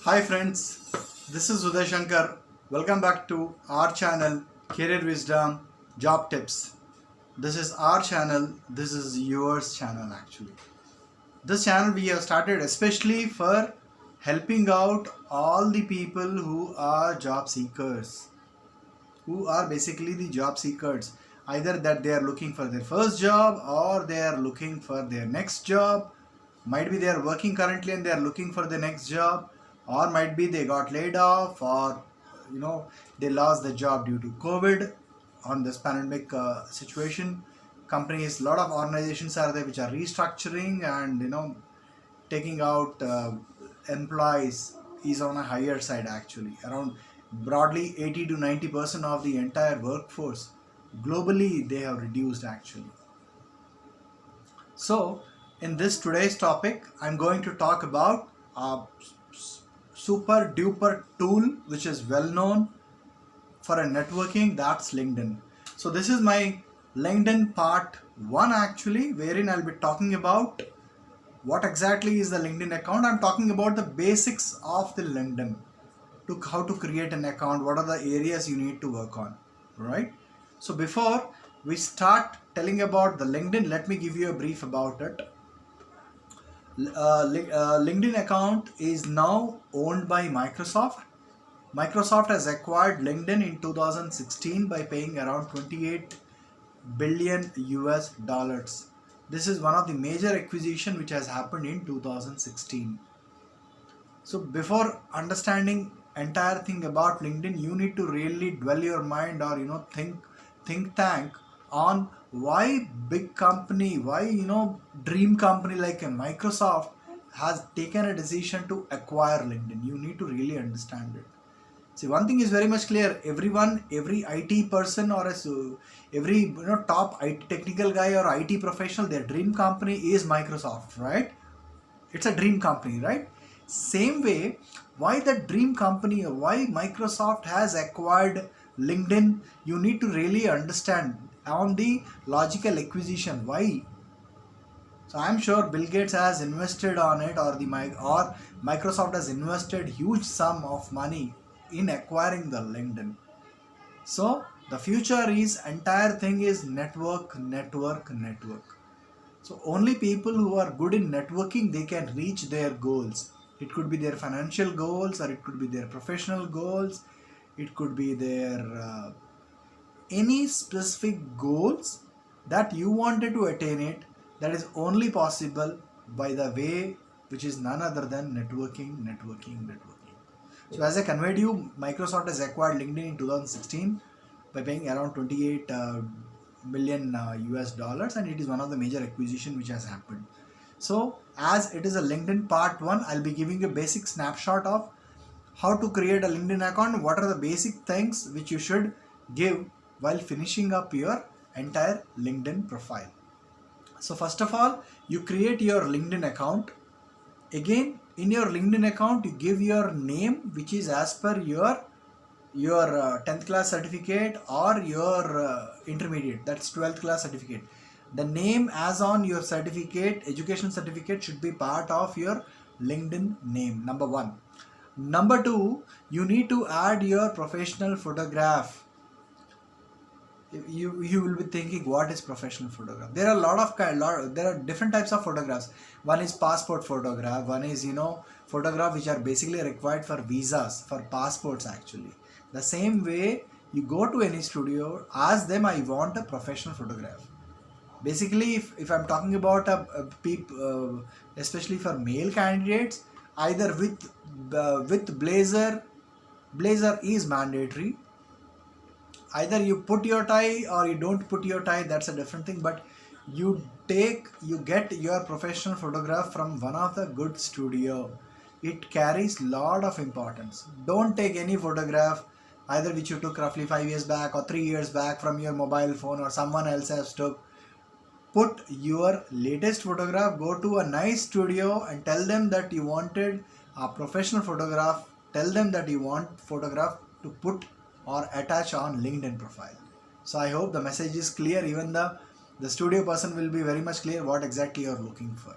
Hi friends, this is Uday Shankar. Welcome back to our channel Career Wisdom Job Tips. This is our channel, this is yours channel actually. This channel we have started especially for helping out all the people who are job seekers, who are basically the job seekers. Either that they are looking for their first job or they are looking for their next job. Might be they are working currently and they are looking for the next job, or might be they got laid off, or they lost the job due to COVID on this pandemic situation. Companies, a lot of organizations are there which are restructuring and taking out employees is on a higher side actually. Around broadly 80 to 90% of the entire workforce globally they have reduced actually. So in this today's topic I'm going to talk about a super duper tool which is well known for a networking, that's LinkedIn. So this is my LinkedIn part 1 actually, wherein I'll be talking about what exactly is the LinkedIn account. I'm talking about the basics of the LinkedIn, to how to create an account, what are the areas you need to work on, right? So before we start telling about the LinkedIn, let me give you a brief about it. LinkedIn account is now owned by Microsoft. Microsoft has acquired LinkedIn in 2016 by paying around 28 billion US dollars. This is one of the major acquisition which has happened in 2016. So before understanding entire thing about LinkedIn, you need to really dwell your mind, or think tank on why big company, why dream company like a Microsoft has taken a decision to acquire LinkedIn. You need to really understand it. See, one thing is very much clear. Everyone, every IT person or every top IT technical guy or IT professional, their dream company is Microsoft, right? It's a dream company, right? Same way, why the dream company, why Microsoft has acquired LinkedIn, you need to really understand on the logical acquisition. Why? So I'm sure Bill Gates has invested on it, or Microsoft has invested huge sum of money in acquiring the LinkedIn. So the future is entire thing is network, network, network. So only people who are good in networking, they can reach their goals. It could be their financial goals, or it could be their professional goals. It could be their any specific goals that you wanted to attain it. That is only possible by the way which is none other than networking, networking, networking. So as I conveyed you, Microsoft has acquired LinkedIn in 2016 by paying around 28 million US dollars, and it is one of the major acquisition which has happened. So as it is a LinkedIn part 1, I'll be giving you a basic snapshot of how to create a LinkedIn account, what are the basic things which you should give while finishing up your entire LinkedIn profile. So first of all, you create your LinkedIn account. Again, in your LinkedIn account, you give your name which is as per your 10th class certificate or your intermediate, that's 12th class certificate. The name as on your certificate, education certificate, should be part of your LinkedIn name, number 1. Number 2, you need to add your professional photograph. You will be thinking, what is professional photograph? There are there are different types of photographs. One is passport photograph, one is photograph which are basically required for visas, for passports actually. The same way, you go to any studio, ask them, I want a professional photograph. Basically, if I'm talking about especially for male candidates, either with blazer is mandatory. Either you put your tie or you don't put your tie, that's a different thing, but you get your professional photograph from one of the good studio. It carries lot of importance. Don't take any photograph either which you took roughly 5 years back or 3 years back from your mobile phone, or someone else has took. Put your latest photograph, go to a nice studio and tell them that you wanted a professional photograph. Tell them that you want photograph to put or attach on LinkedIn profile. So I hope the message is clear. Even the studio person will be very much clear what exactly you are looking for.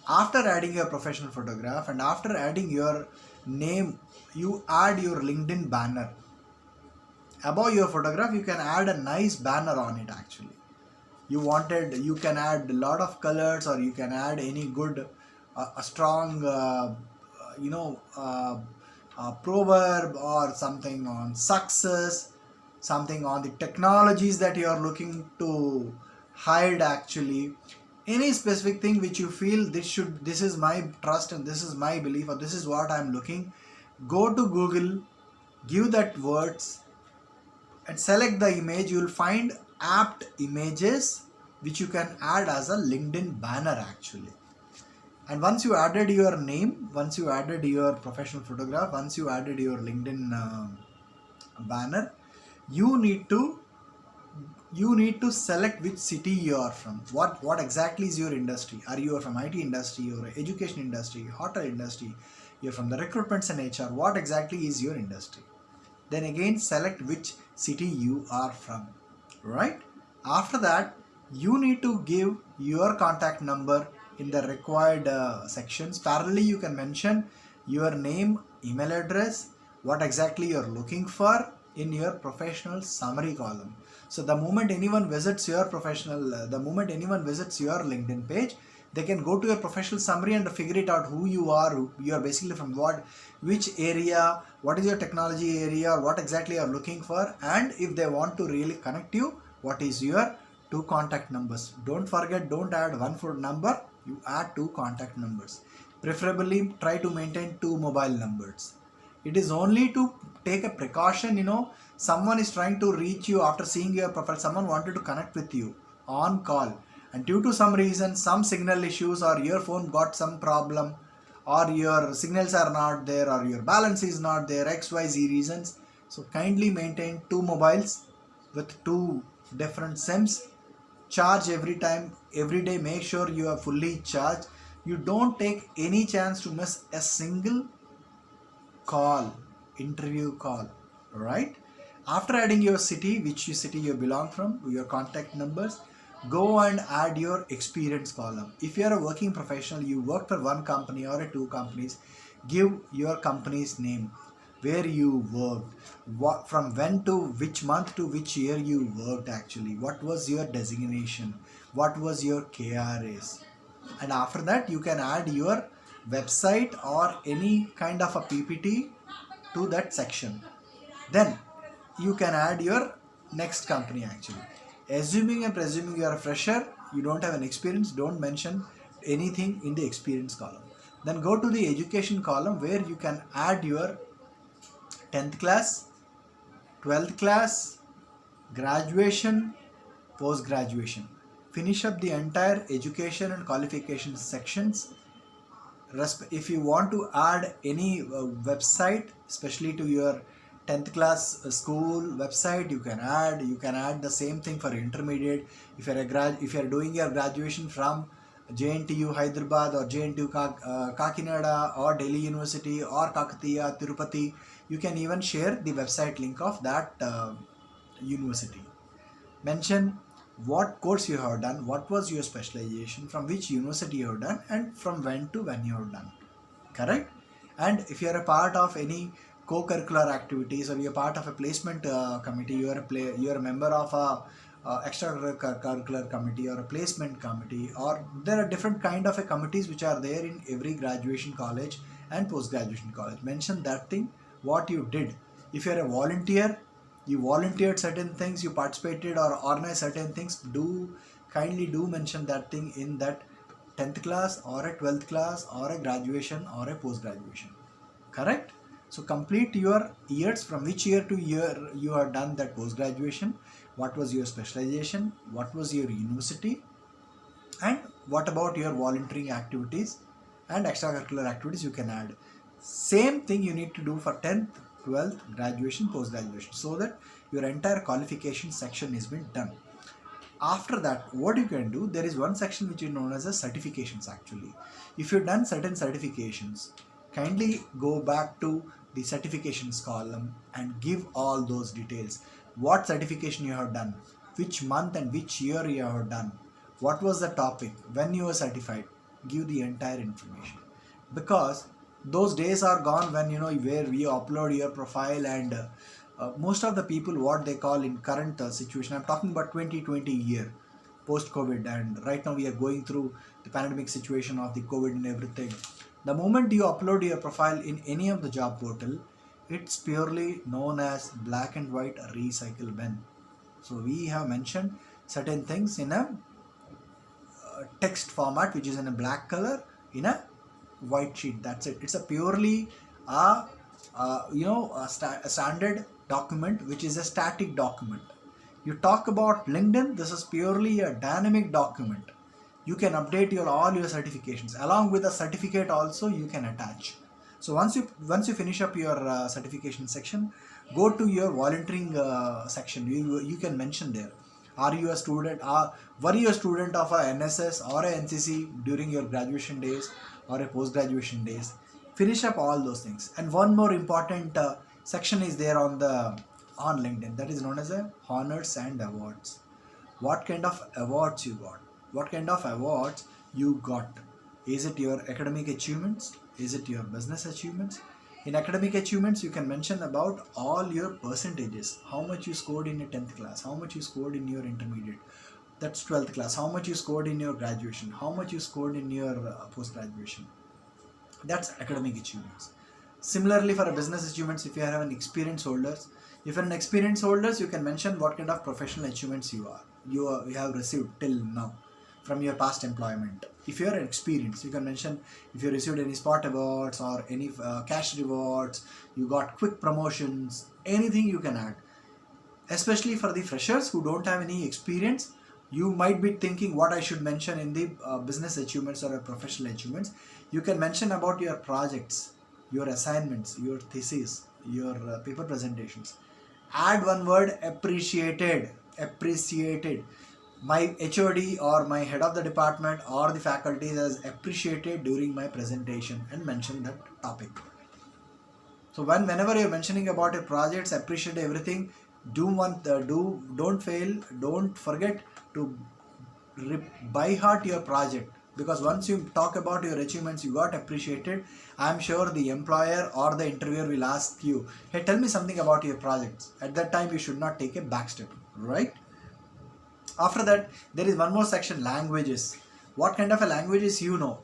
After adding your professional photograph and after adding your name, you add your LinkedIn banner. Above your photograph, you can add a nice banner on it actually. You can add a lot of colors, or you can add any good, a strong, you know, proverb or something on success, something on the technologies that you are looking to hide actually. Any specific thing which you feel this is my trust and this is my belief or this is what I'm looking. Go to Google, give that words and select the image. You will find apt images which you can add as a LinkedIn banner actually. And once you added your name, once you added your professional photograph, once you added your LinkedIn banner, you need to select which city you are from. What exactly is your industry? Are you from IT industry or education industry, hotel industry? You're from the recruitments and HR. What exactly is your industry? Then again select which city you are from, right? After that, you need to give your contact number in the required sections. Parallelly, you can mention your name, email address, what exactly you're looking for in your professional summary column. So the moment anyone visits your the moment anyone visits your LinkedIn page, they can go to your professional summary and figure it out who you are basically from which area, what is your technology area, what exactly you are looking for, and if they want to really connect you, what is your 2 contact numbers. Don't forget, don't add one phone number, you add 2 contact numbers. Preferably try to maintain 2 mobile numbers. It is only to take a precaution, someone is trying to reach you after seeing your profile, someone wanted to connect with you on call, and due to some reason, some signal issues or your phone got some problem or your signals are not there or your balance is not there, XYZ reasons. So kindly maintain 2 mobiles with 2 different SIMs. Charge every time, every day, make sure you are fully charged. You don't take any chance to miss a single call, interview call, right? After adding your city, which city you belong from, your contact numbers, go and add your experience column. If you are a working professional, you work for one company or 2 companies, give your company's name, where you worked, from when to which month to which year you worked actually, what was your designation, what was your KRAs. And after that, you can add your website or any kind of a PPT to that section. Then you can add your next company actually. Assuming and presuming you are a fresher, you don't have an experience, don't mention anything in the experience column. Then go to the education column where you can add your 10th class, 12th class, graduation, post-graduation. Finish up the entire education and qualification sections. If you want to add any website, especially to your 10th class school website, you can add the same thing for intermediate. If you're doing your graduation from JNTU Hyderabad or JNTU Kakinada or Delhi University or Kakatiya Tirupati, you can even share the website link of that university. Mention what course you have done, what was your specialization, from which university you have done, and from when to when you have done. Correct? And if you are a part of any co-curricular activities or you're part of a placement committee, you're a member of a extracurricular committee or a placement committee, or there are different kind of committees which are there in every graduation college and post-graduation college. Mention that thing, what you did. If you're a volunteer, you volunteered certain things, you participated or organized certain things, kindly do mention that thing in that 10th class or a 12th class or a graduation or a post-graduation. Correct? So complete your years, from which year to year you have done that post-graduation, what was your specialization, what was your university, and what about your volunteering activities and extracurricular activities you can add. Same thing you need to do for 10th, 12th, graduation, post-graduation, so that your entire qualification section has been done. After that, what you can do, there is one section which is known as a certifications actually. If you've done certain certifications, kindly go back to the certifications column and give all those details. What certification you have done, which month and which year you have done, what was the topic, when you were certified, give the entire information, because those days are gone when where we upload your profile and most of the people, what they call in current situation, I'm talking about 2020 year post COVID, and right now we are going through the pandemic situation of the COVID and everything. The moment you upload your profile in any of the job portal, it's purely known as black and white recycle bin. So we have mentioned certain things in a text format which is in a black color in a white sheet. That's it. It's a purely a standard document which is a static document. You talk about LinkedIn, this is purely a dynamic document. You can update all your certifications along with a certificate also you can attach. So once you finish up your certification section, go to your volunteering section. You can mention there, are you a student, were you a student of a NSS or a NCC during your graduation days or a post graduation days. Finish up all those things. And one more important section is there on LinkedIn, that is known as a honors and awards. What kind of awards you got, what kind of awards you got. Is it your academic achievements, is it your business achievements? In academic achievements, you can mention about all your percentages, how much you scored in your 10th class, how much you scored in your intermediate, that's 12th class, how much you scored in your graduation, how much you scored in your post graduation. That's academic achievements. Similarly, for a business achievements, if you have an experience holders, if you're an experience holders, you can mention what kind of professional achievements you have received till now from your past employment. If you're an experience, you can mention if you received any spot awards or any cash rewards, you got quick promotions, anything you can add. Especially for the freshers who don't have any experience, you might be thinking what I should mention in the business achievements or professional achievements. You can mention about your projects, your assignments, your thesis, your paper presentations. Add one word, appreciated. My HOD or my head of the department or the faculty has appreciated during my presentation, and mention that topic. So whenever you're mentioning about your projects, appreciate everything. Don't fail, don't forget to by heart your project, because once you talk about your achievements, you got appreciated, I'm sure the employer or the interviewer will ask you, hey, tell me something about your projects. At that time, you should not take a backstep, right? After that, there is one more section, languages. What kind of a languages you know?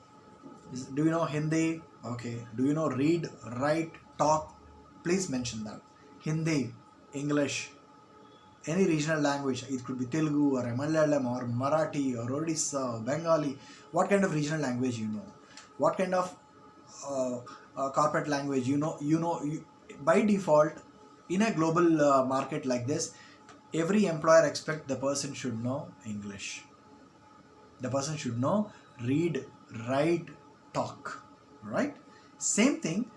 Do you know Hindi? Okay. Do you know read, write, talk? Please mention that. Hindi, English, any regional language. It could be Telugu or Malayalam or Marathi or Odisha or Bengali. What kind of regional language you know? What kind of corporate language you know? By default, in a global market like this, every employer expects the person should know English. The person should know read, write, talk, right? Same thing,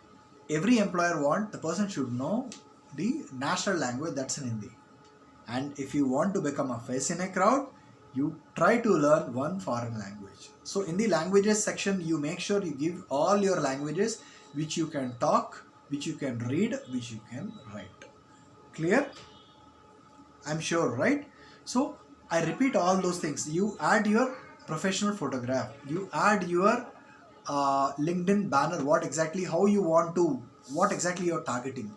every employer wants the person should know the national language, that's in Hindi. And if you want to become a face in a crowd, you try to learn one foreign language. So in the languages section, you make sure you give all your languages which you can talk, which you can read, which you can write. Clear? I'm sure, right? So I repeat all those things. You add your professional photograph, you add your LinkedIn banner, what exactly you're targeting.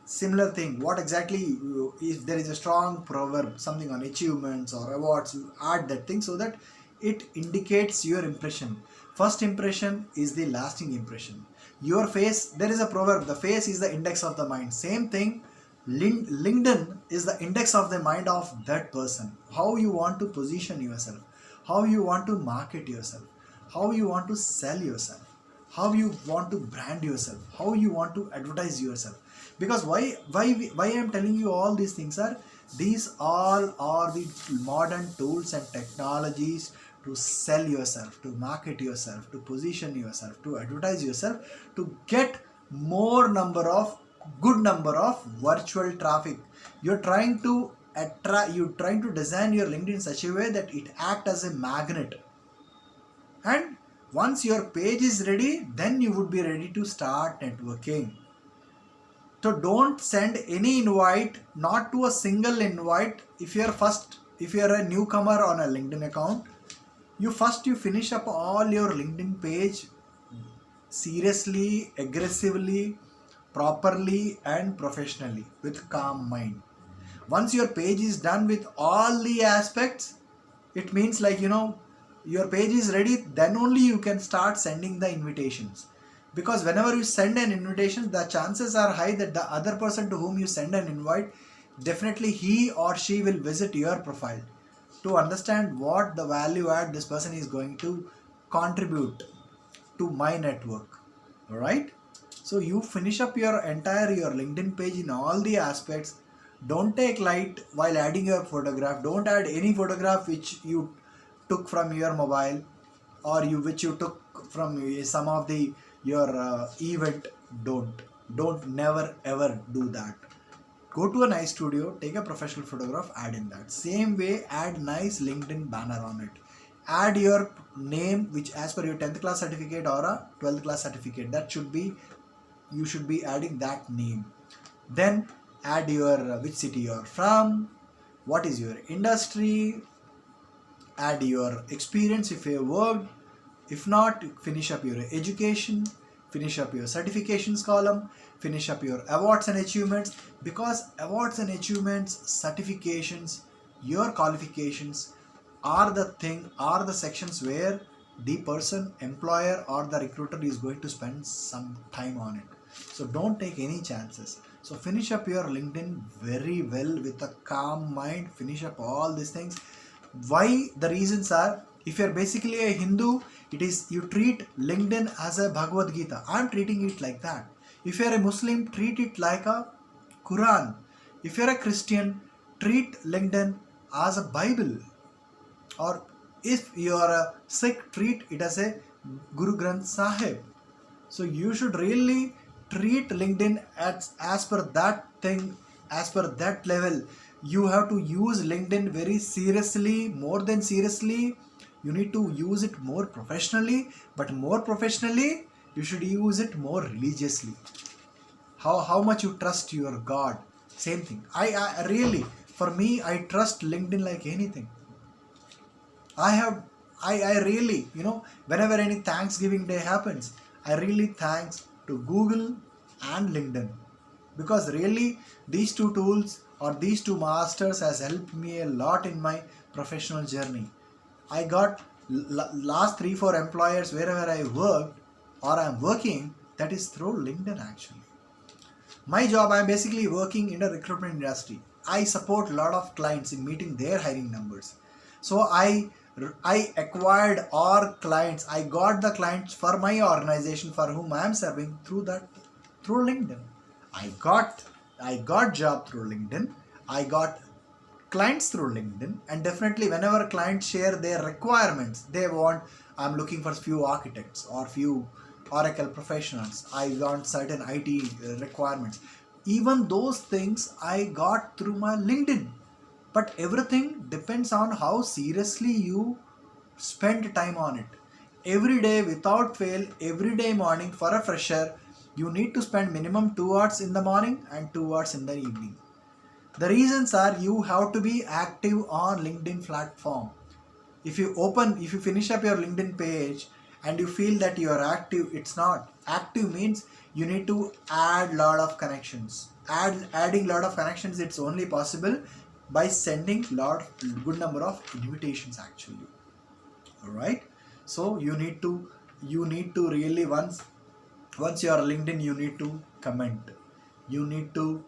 Similar thing, what exactly, if there is a strong proverb, something on achievements or awards, you add that thing so that it indicates your impression. First impression is the lasting impression. Your face, there is a proverb, the face is the index of the mind. Same thing, LinkedIn is the index of the mind of that person. How you want to position yourself, how you want to market yourself, how you want to sell yourself, how you want to brand yourself, how you want to advertise yourself. Because why I am telling you all these things are, these all are the modern tools and technologies to sell yourself, to market yourself, to position yourself, to advertise yourself, to get good number of virtual traffic. You're trying to design your LinkedIn in such a way that it acts as a magnet. And once your page is ready, then you would be ready to start networking. So don't send any invite, not to a single invite. If you're a newcomer on a LinkedIn account, you finish up all your LinkedIn page seriously, aggressively, properly and professionally with calm mind. Once your page is done with all the aspects, it means like, your page is ready, then only you can start sending the invitations. Because whenever you send an invitation, the chances are high that the other person to whom you send an invite, definitely he or she will visit your profile to understand what the value add this person is going to contribute to my network. All right, so you finish up your LinkedIn page in all the aspects. Don't take light while adding your photograph. Don't add any photograph which you took from your mobile, or which you took from some of the your event. Don't never ever do that. Go to a nice studio, take a professional photograph, add in that. Same way, add nice LinkedIn banner on it. Add your name, which as per your 10th class certificate or a 12th class certificate. That should be, you should be adding that name. Then add your which city you are from, what is your industry, add your experience if you have worked. If not, finish up your education, finish up your certifications column, finish up your awards and achievements, because awards and achievements, certifications, your qualifications are the sections where the person, employer or the recruiter is going to spend some time on it. So don't take any chances. So finish up your LinkedIn very well with a calm mind. Finish up all these things. Why? The reasons are, if you're basically a Hindu, it is you treat LinkedIn as a Bhagavad Gita. I'm treating it like that. If you're a Muslim, treat it like a Quran. If you're a Christian, treat LinkedIn as a Bible. Or if you're a Sikh, treat it as a Guru Granth Sahib. So you should really treat LinkedIn as per that thing, as per that level. You have to use LinkedIn very seriously, more than seriously. You need to use it more professionally, but more professionally, you should use it more religiously. How much you trust your God. Same thing. I really, for me, I trust LinkedIn like anything. I really, whenever any Thanksgiving day happens, I really thanks to Google and LinkedIn, because really these two tools or these two masters has helped me a lot in my professional journey. I got last 3-4 employers wherever I worked or I'm working, that is through LinkedIn actually. My job, I'm basically working in the recruitment industry. I support a lot of clients in meeting their hiring numbers. So I acquired our clients. I got the clients for my organization for whom I am serving through LinkedIn. I got job through LinkedIn. I got clients through LinkedIn, and definitely whenever clients share their requirements, they want, I'm looking for few architects or few Oracle professionals, I want certain IT requirements. Even those things I got through my LinkedIn. But everything depends on how seriously you spend time on it. Every day without fail, every day morning for a fresher, you need to spend minimum 2 hours in the morning and 2 hours in the evening. The reasons are, you have to be active on LinkedIn platform. If you finish up your LinkedIn page and you feel that you are active, it's not. Active means you need to add lot of connections. Adding lot of connections, it's only possible by sending good number of invitations actually. All right. So you need to really, once you are LinkedIn, you need to comment. You need to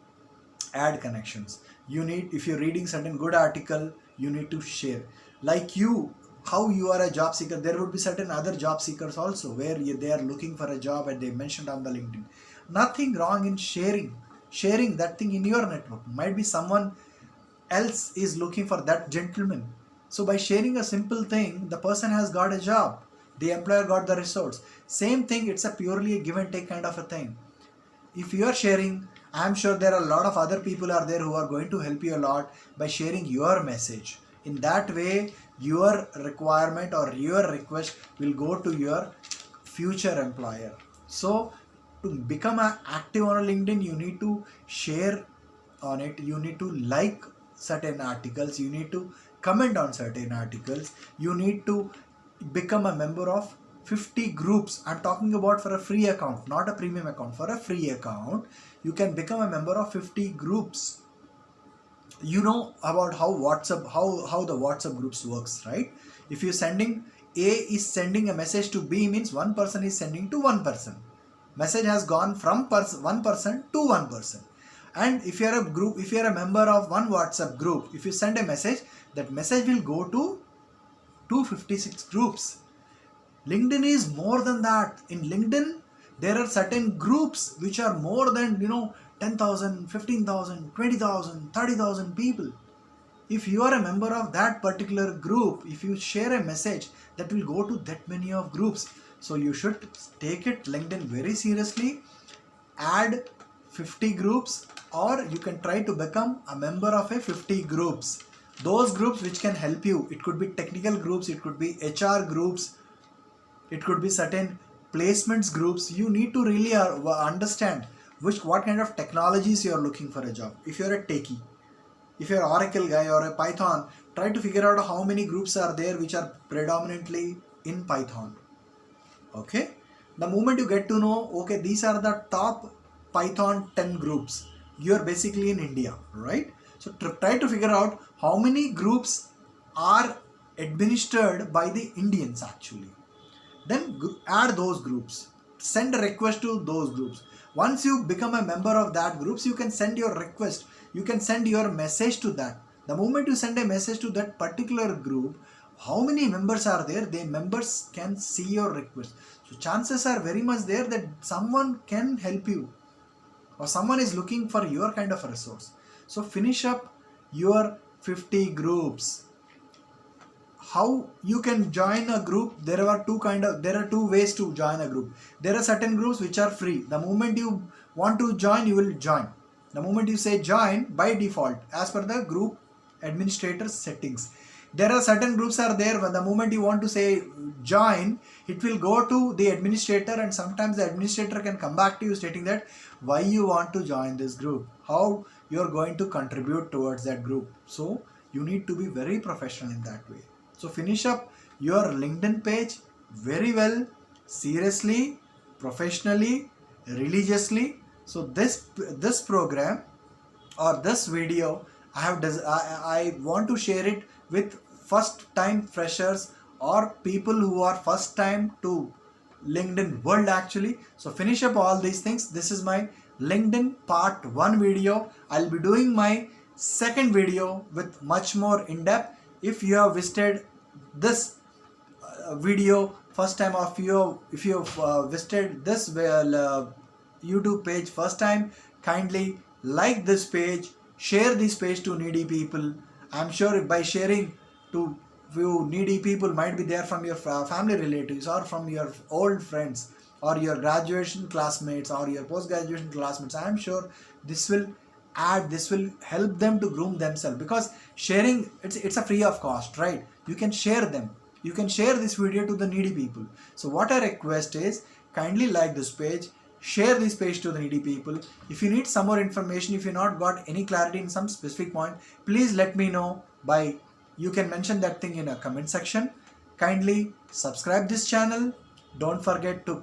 add connections. If you're reading certain good article, you need to share. Like how you are a job seeker, there would be certain other job seekers also where they are looking for a job and they mentioned on the LinkedIn. Nothing wrong in sharing that thing in your network. Might be someone else is looking for that gentleman. So by sharing a simple thing, the person has got a job, the employer got the resource. Same thing, it's a purely a give and take kind of a thing. If you are sharing, I'm sure there are a lot of other people are there who are going to help you a lot by sharing your message. In that way, your requirement or your request will go to your future employer. So to become active on LinkedIn, you need to share on it. You need to like certain articles. You need to comment on certain articles. You need to become a member of 50 groups. I'm talking about for a free account, not a premium account. For a free account, you can become a member of 50 groups. You know about how WhatsApp, how the WhatsApp groups works, right? If you're sending, A is sending a message to B, means one person is sending to one person. Message has gone from one person to one person. And if you're a group, if you're a member of one WhatsApp group, if you send a message, that message will go to 256 groups. LinkedIn is more than that. In LinkedIn, there are certain groups which are more than 10,000, 15,000, 20,000, 30,000 people. If you are a member of that particular group, if you share a message, that will go to that many of groups. So you should take it LinkedIn very seriously. Add 50 groups, or you can try to become a member of a 50 groups. Those groups which can help you. It could be technical groups, it could be HR groups, it could be certain placements groups. You need to really understand what kind of technologies you are looking for a job. If you're a techie, if you're an Oracle guy or a Python, try to figure out how many groups are there which are predominantly in Python. Okay, the moment you get to know, okay, these are the top Python 10 groups, you're basically in India, right? So try to figure out how many groups are administered by the Indians actually. Then add those groups, send a request to those groups. Once you become a member of that groups, you can send your request, you can send your message to that. The moment you send a message to that particular group, how many members are there, the members can see your request. So chances are very much there that someone can help you, or someone is looking for your kind of a resource. So finish up your 50 groups. How you can join a group? There are two ways to join a group. There are certain groups which are free. The moment you want to join, you will join. The moment you say join, by default, as per the group administrator settings, there are certain groups are there. When the moment you want to say join, it will go to the administrator, and sometimes the administrator can come back to you stating that why you want to join this group, how you are going to contribute towards that group. So you need to be very professional in that way. So finish up your LinkedIn page very well, seriously, professionally, religiously. So this program or this video, I want to share it with first time freshers or people who are first time to LinkedIn world actually. So finish up all these things. This is my LinkedIn part 1 video. I'll be doing my second video with much more in depth. If you have visited this video first time, or if you have visited this YouTube page first time, kindly like this page, share this page to needy people. I'm sure by sharing to few needy people, might be there from your family relatives, or from your old friends, or your graduation classmates, or your post-graduation classmates. I'm sure this will help them to groom themselves, because sharing, it's a free of cost, right? You can share them, you can share this video to the needy people. So what I request is, kindly like this page, share this page to the needy people. If you need some more information, if you not got any clarity in some specific point, please let me know by, you can mention that thing in a comment section. Kindly subscribe this channel. Don't forget to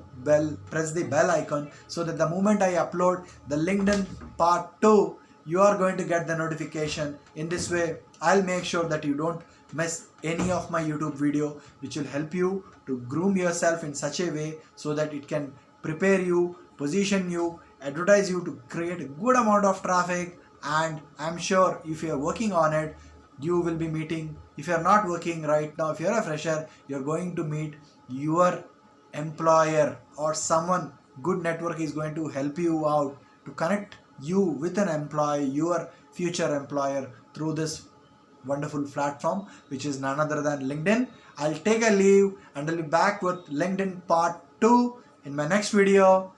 press the bell icon, so that the moment I upload the LinkedIn part 2, you are going to get the notification. In this way, I'll make sure that you don't miss any of my YouTube video, which will help you to groom yourself in such a way so that it can prepare you, position you, advertise you to create a good amount of traffic. And I'm sure if you are working on it, you will be meeting, if you are not working right now, if you are a fresher, you're going to meet your employer, or someone good network is going to help you out to connect you with an employee, your future employer, through this wonderful platform, which is none other than LinkedIn. I'll take a leave and I'll be back with LinkedIn part 2 in my next video.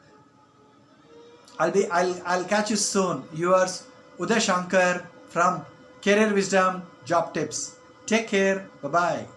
I'll catch you soon. Yours, Uday Shankar from Career Wisdom Job Tips. Take care. Bye bye.